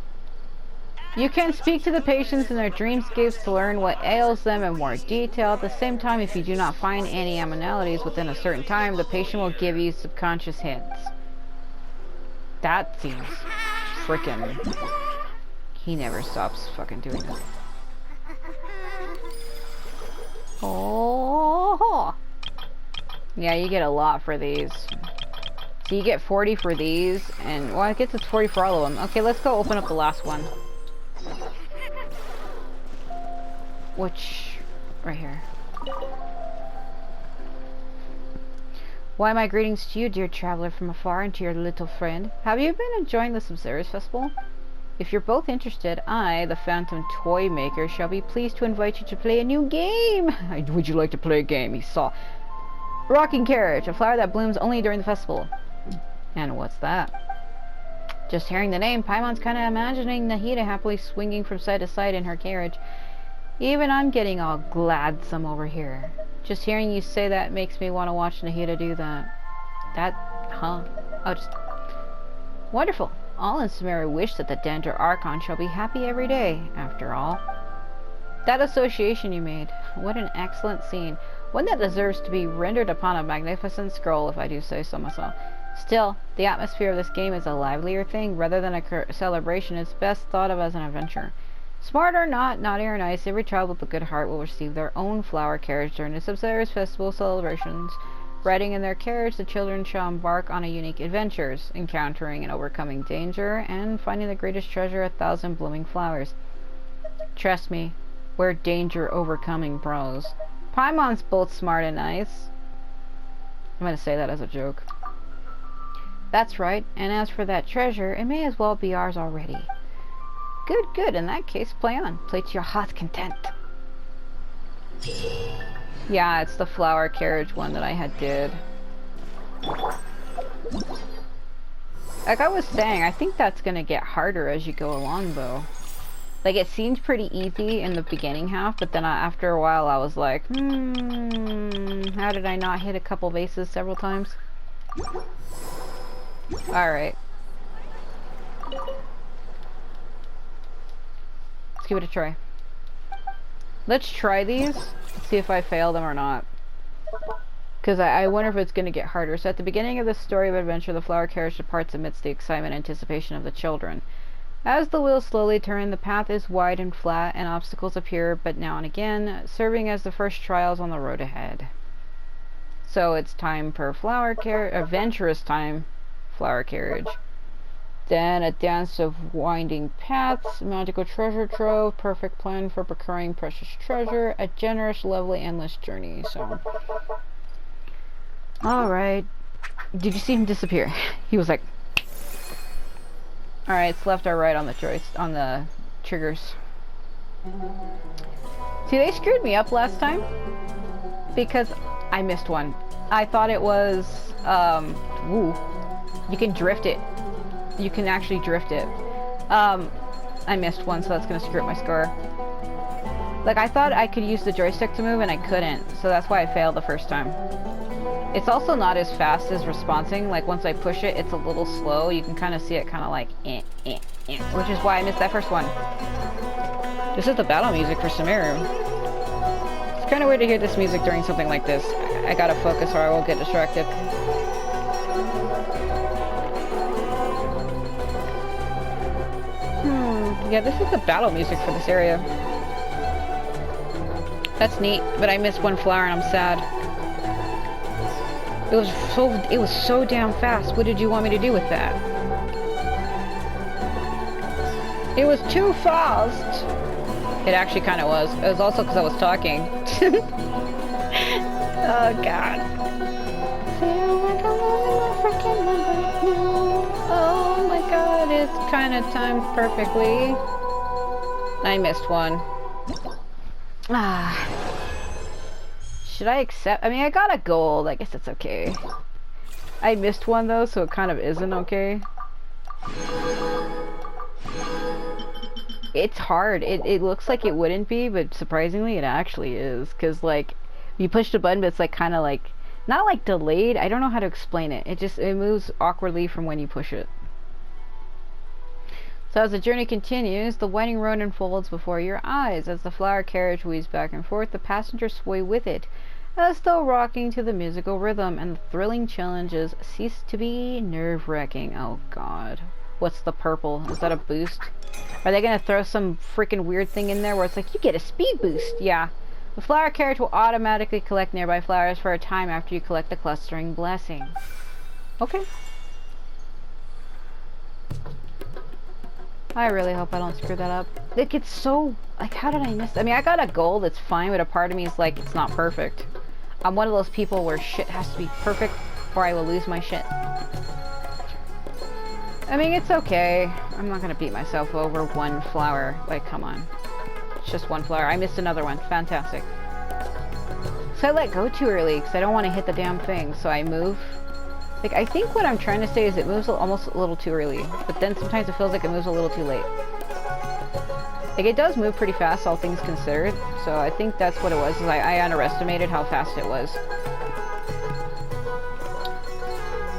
You can speak to the patients in their dreamscapes to learn what ails them in more detail. At the same time, if you do not find any anomalies within a certain time, the patient will give you subconscious hints. That seems frickin'... He never stops fucking doing it. Oh! Yeah, you get a lot for these. So you get 40 for these, and... Well, I guess it's 40 for all of them. Okay, let's go open up the last one. Which, right here. Why, my greetings to you, dear traveler from afar, and to your little friend. Have you been enjoying the Sabzeruz festival? If you're both interested, I, the Phantom Toy Maker, shall be pleased to invite you to play a new game. Would you like to play a game? He saw. Rocking Carriage, a flower that blooms only during the festival. And what's that? Just hearing the name, Paimon's kinda imagining Nahida happily swinging from side to side in her carriage. Even I'm getting all gladsome over here. Just hearing you say that makes me want to watch Nahida do that. Huh? Oh, just... Wonderful. All in Sumeru wish that the Danger Archon shall be happy every day, after all. That association you made. What an excellent scene. One that deserves to be rendered upon a magnificent scroll, if I do say so myself. Still, the atmosphere of this game is a livelier thing. Rather than a celebration, it's best thought of as an adventure. Smart or not, naughty or nice, every child with a good heart will receive their own flower carriage during the Sabzeruz festival celebrations. Riding in their carriage, the children shall embark on a unique adventures, encountering and overcoming danger, and finding the greatest treasure, 1,000 blooming flowers. Trust me, we're danger overcoming bros. Paimon's both smart and nice. I'm gonna say that as a joke. That's right, and as for that treasure, it may as well be ours already. Good, good. In that case, play on. Play to your heart's content. Yeah, it's the flower carriage one that I had did. Like I was saying, I think that's gonna get harder as you go along, though. Like, it seemed pretty easy in the beginning half, but then after a while I was like, how did I not hit a couple bases several times? Alright. Let's give it a try. Let's try these, see if I fail them or not. Because I wonder if it's going to get harder. So at the beginning of the story of adventure, the flower carriage departs amidst the excitement and anticipation of the children. As the wheels slowly turn, the path is wide and flat, and obstacles appear but now and again, serving as the first trials on the road ahead. So it's time for flower carriage, adventurous time, flower carriage. Then a dance of winding paths, magical treasure trove, perfect plan for procuring precious treasure, a generous, lovely, endless journey. So, alright. Did you see him disappear? He was like... Alright, it's left or right on the choice, on the triggers. See, they screwed me up last time because I missed one. I thought it was, ooh, you can drift it. You can actually drift it. I missed one, so that's gonna screw up my score. Like, I thought I could use the joystick to move and I couldn't, so that's why I failed the first time. It's also not as fast as responsing. Like, once I push it, it's a little slow. You can kind of see it kind of like, which is why I missed that first one. This is the battle music for Samaru. It's kind of weird to hear this music during something like this. I gotta focus or I will get distracted. Yeah, this is the battle music for this area. That's neat, but I missed one flower and I'm sad. It was so damn fast. What did you want me to do with that? It was too fast. It actually kind of was. It was also because I was talking. Oh god. Oh my god, it's kind of timed perfectly. I missed one. Ah. Should I accept? I mean, I got a gold. I guess it's okay. I missed one though, so it kind of isn't okay. It's hard. It looks like it wouldn't be, but surprisingly it actually is. Because, like, you push the button, but it's, like, kind of, like, not, like, delayed. I don't know how to explain it. It moves awkwardly from when you push it. So as the journey continues, the winding road unfolds before your eyes. As the flower carriage weaves back and forth, the passengers sway with it, as though rocking to the musical rhythm, and the thrilling challenges cease to be nerve-wracking. Oh, God. What's the purple? Is that a boost? Are they gonna throw some freaking weird thing in there where it's like, you get a speed boost? Yeah. The flower carriage will automatically collect nearby flowers for a time after you collect the clustering blessing. Okay. I really hope I don't screw that up. It gets so... Like, how did I miss... I mean, I got a gold, it's fine, but a part of me is like, it's not perfect. I'm one of those people where shit has to be perfect or I will lose my shit. I mean, it's okay. I'm not gonna beat myself over one flower. Like, come on. It's just one flower. I missed another one. Fantastic. So I let go too early because I don't want to hit the damn thing. So I move. Like, I think what I'm trying to say is it moves almost a little too early. But then sometimes it feels like it moves a little too late. Like, it does move pretty fast, all things considered. So I think that's what it was. Is I underestimated how fast it was.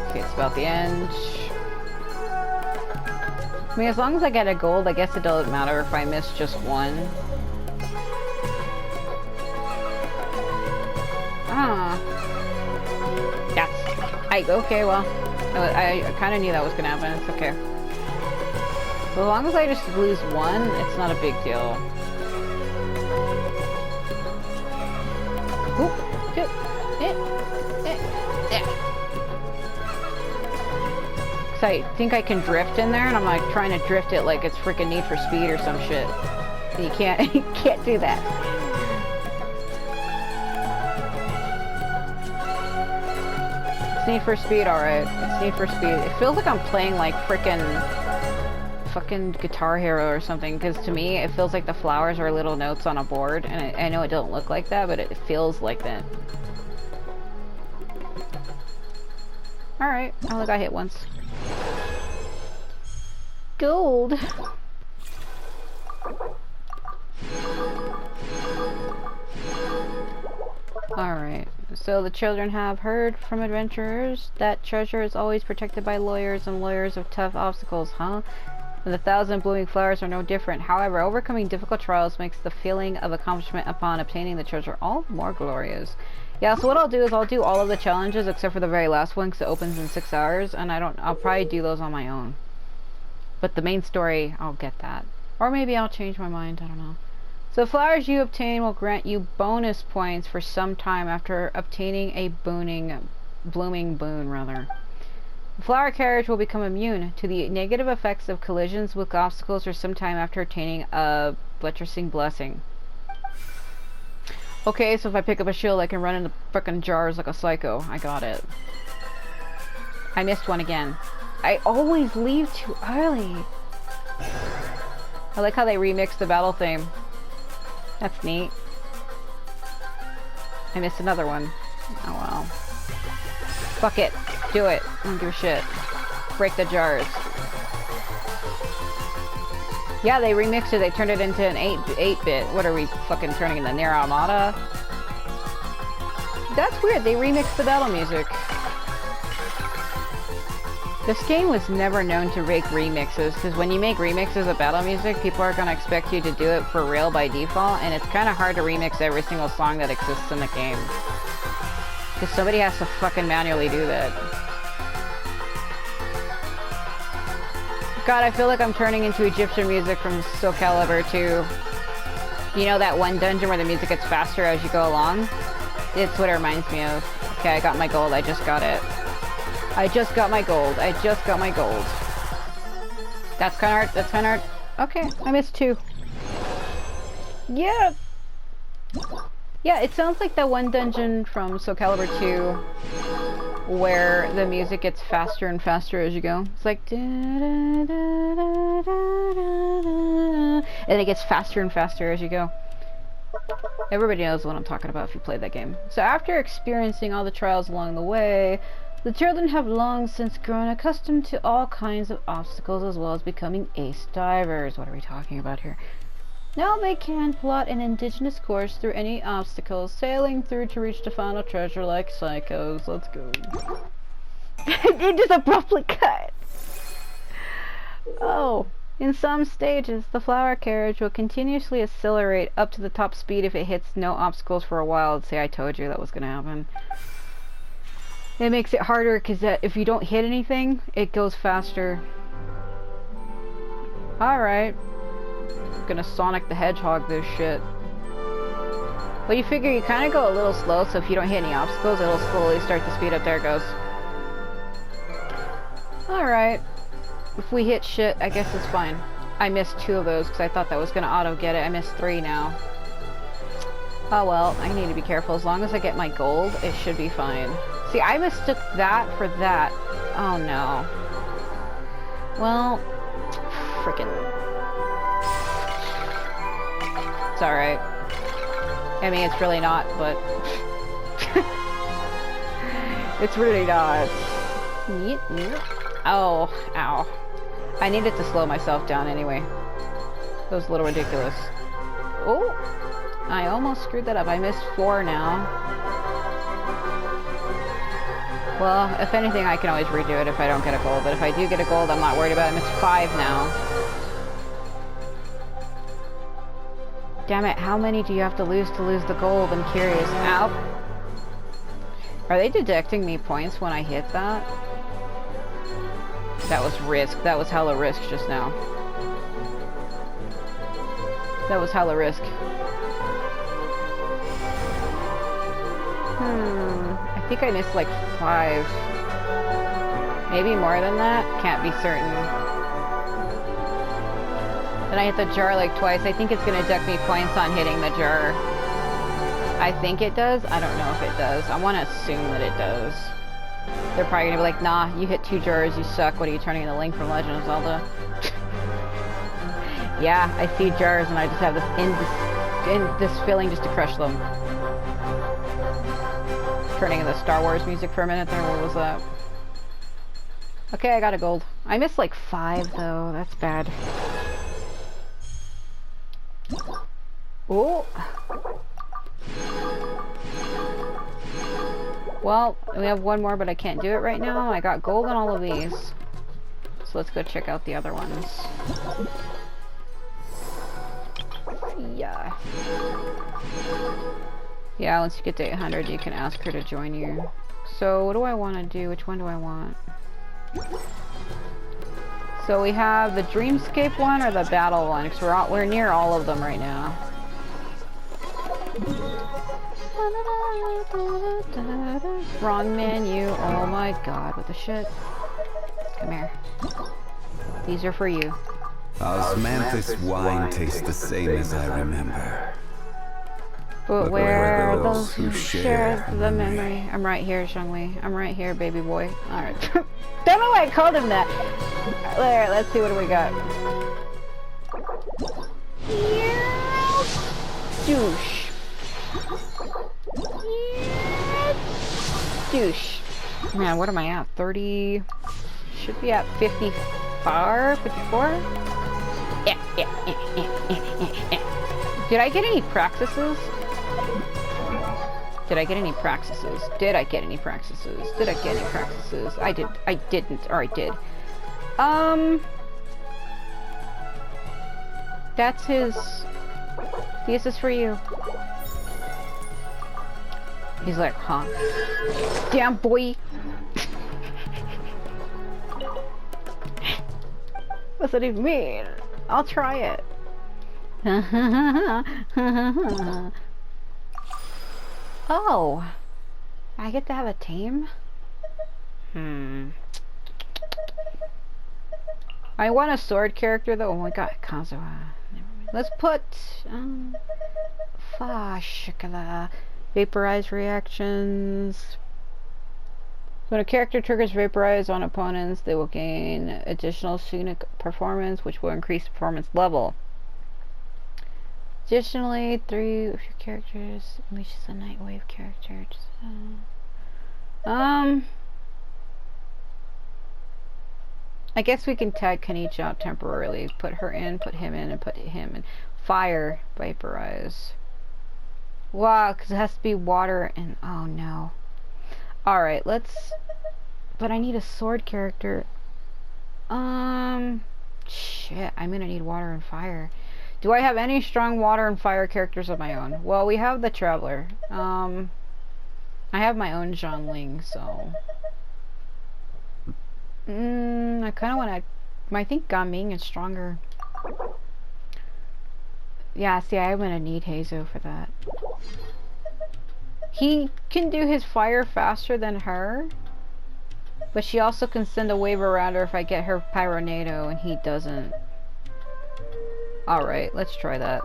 Okay, it's about the end. I mean, as long as I get a gold, I guess it doesn't matter if I miss just one. Ah. That's... okay, well. I kind of knew that was going to happen. It's okay. As long as I just lose one, it's not a big deal. Oop. I think I can drift in there, and I'm like trying to drift it like it's freaking Need for Speed or some shit. And you can't, you can't do that. It's Need for Speed, alright. It's Need for Speed. It feels like I'm playing like freaking fucking Guitar Hero or something, because to me it feels like the flowers are little notes on a board, and I know it don't look like that, but it feels like that. Alright, I only got hit once. Gold. Alright, so the children have heard from adventurers that treasure is always protected by lawyers and lawyers of tough obstacles, huh? And the 1,000 blooming flowers are no different. However, overcoming difficult trials makes the feeling of accomplishment upon obtaining the treasure all the more glorious. Yeah, so what I'll do is I'll do all of the challenges except for the very last one because it opens in 6 hours, and I'll probably do those on my own. But the main story, I'll get that. Or maybe I'll change my mind, I don't know. So flowers you obtain will grant you bonus points for some time after obtaining a blooming boon, rather. The flower carriage will become immune to the negative effects of collisions with obstacles for some time after obtaining a buttressing blessing. Okay, so if I pick up a shield, I can run into frickin' jars like a psycho. I got it. I missed one again. I always leave too early. I like how they remixed the battle theme. That's neat. I missed another one. Oh well. Fuck it. Do it. I don't give a shit. Break the jars. Yeah, they remixed it. They turned it into an 8-bit. What are we fucking turning in the Nier Automata? That's weird. They remixed the battle music. This game was never known to make remixes, because when you make remixes of battle music, people are going to expect you to do it for real by default, and it's kind of hard to remix every single song that exists in the game. Because somebody has to fucking manually do that. God, I feel like I'm turning into Egyptian music from Soul Calibur 2. You know that one dungeon where the music gets faster as you go along? It's what it reminds me of. Okay, I got my gold. I just got it. I just got my gold. I just got my gold. That's kind of hard. That's kind of hard. Okay, I missed 2. Yeah! Yeah, it sounds like that one dungeon from Soul Calibur 2 where the music gets faster and faster as you go. It's like da, da, da, da, da, da, and it gets faster and faster as you go. Everybody knows what I'm talking about if you played that game. So after experiencing all the trials along the way, the children have long since grown accustomed to all kinds of obstacles as well as becoming ace divers. What are we talking about here? Now they can plot an indigenous course through any obstacles, sailing through to reach the final treasure like psychos. Let's go. It just abruptly cut. Oh. In some stages, the flower carriage will continuously accelerate up to the top speed if it hits no obstacles for a while. See, I told you that was going to happen. It makes it harder because if you don't hit anything, it goes faster. Alright. I'm gonna Sonic the Hedgehog this shit. Well, you figure you kind of go a little slow, so if you don't hit any obstacles, it'll slowly start to speed up. There it goes. Alright. If we hit shit, I guess it's fine. I missed 2 of those because I thought that was gonna auto get it. I missed 3 now. Oh well, I need to be careful. As long as I get my gold, it should be fine. See, I mistook that for that. Oh no. Well, frickin'. It's alright. I mean, it's really not, but... it's really not. Oh, ow. I needed to slow myself down anyway. That was a little ridiculous. Oh! I almost screwed that up. I missed 4 now. Well, if anything, I can always redo it if I don't get a gold. But if I do get a gold, I'm not worried about it. I missed 5 now. Damn it, how many do you have to lose the gold? I'm curious. Ow. Are they deducting me points when I hit that? That was risk. That was hella risk just now. That was hella risk. I think I missed like 5. Maybe more than that? Can't be certain. Then I hit the jar like twice. I think it's gonna deduct me points on hitting the jar. I think it does. I don't know if it does. I want to assume that it does. They're probably gonna be like, nah, you hit 2 jars, you suck. What are you turning into Link from Legend of Zelda? Yeah, I see jars and I just have this feeling just to crush them. Turning into Star Wars music for a minute there. What was that? Okay, I got a gold. I missed like 5 though. That's bad. Oh. Well, we have 1 more, but I can't do it right now. I got gold on all of these. So let's go check out the other ones. Yeah. Yeah, once you get to 800, you can ask her to join you. So, what do I want to do? Which one do I want? So we have the Dreamscape one or the Battle one, because we're near all of them right now. Wrong menu. Oh my god, what the shit? Come here. These are for you. Osmanthus wine tastes the same as I remember. But where are those who share the memory? I'm right here, Xiangwei. I'm right here, baby boy. Alright. Don't know why I called him that. There, let's see what do we got. Douche. Douche. Man, what am I at? 30... Should be at 54? 54? Yeah. Did I get any praxises? Did I get any praxises? Did I get any praxises? Did I get any praxises? I didn't. Or I did. That's his... This is for you. He's like, huh? Damn, boy! What's that even mean? I'll try it. Oh! I get to have a team? I want a sword character though. Oh my god, Kazuha. Let's put Shikala. Vaporize reactions. When a character triggers Vaporize on opponents, they will gain additional scenic performance, which will increase performance level. Additionally, 3 of your characters unleashes a night wave character. I guess we can tag Kanichi out temporarily. Put her in, put him in, and put him in. Fire Vaporize. Wow, because it has to be water and... Oh no. Alright, let's... But I need a sword character. Shit, I'm gonna need water and fire. Do I have any strong water and fire characters of my own? Well, we have the Traveler. I have my own Zhongling, so... I kind of want to... I think Gaming is stronger. Yeah, see, I'm gonna need Heizo for that. He can do his fire faster than her, but she also can send a wave around her if I get her Pyronado, and he doesn't. Alright, let's try that.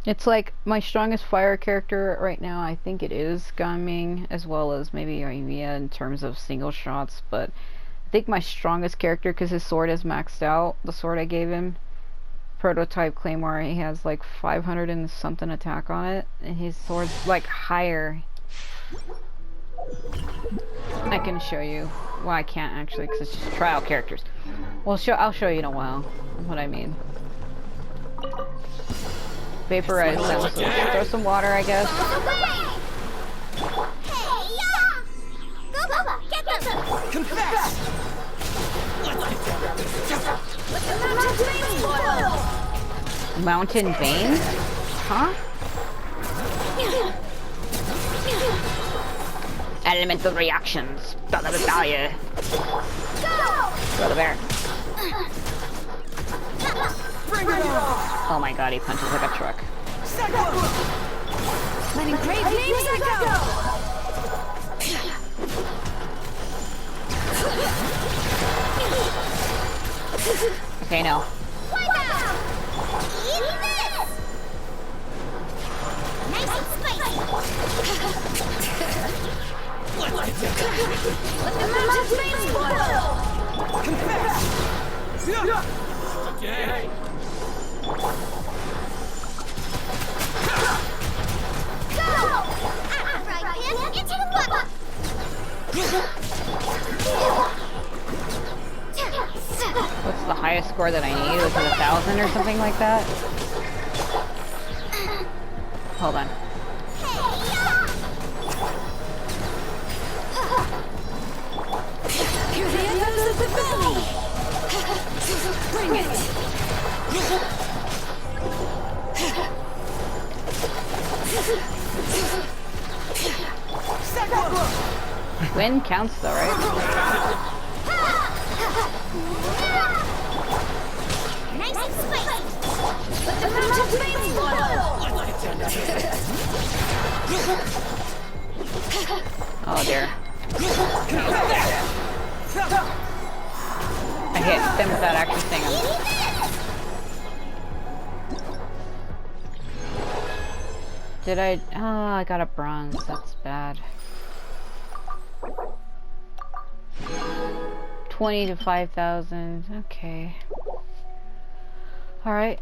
It's like my strongest fire character right now, I think it is Gaming, as well as maybe Oimiya in terms of single shots, but I think my strongest character, because his sword is maxed out, the sword I gave him, Prototype Claymore, he has like 500 and something attack on it, and his sword's like higher. I can show you. Well, I can't actually, because it's just trial characters. Well, I'll show you in a while what I mean. Vaporize them. So throw some water, I guess. Confess! Mountain veins? Huh? Elemental reactions. Brother Battalion. Brother Bear. Oh my god, he punches like a truck. Letting great names echo! Okay, no. Nice and spicy. Let the mountain flames boil! Confess! Okay. Go! Right him into the water. What's the highest score that I need? Was it 1,000 or something like that? Hold on. Here the echoes of the valley! Bring it! Wind counts though, right? Nice and spicy. Let the mountain flames boil! Oh dear. I hit them without actually seeing them. Did I? Oh, I got a bronze. That's bad. 20 to 5,000. Okay. Alright.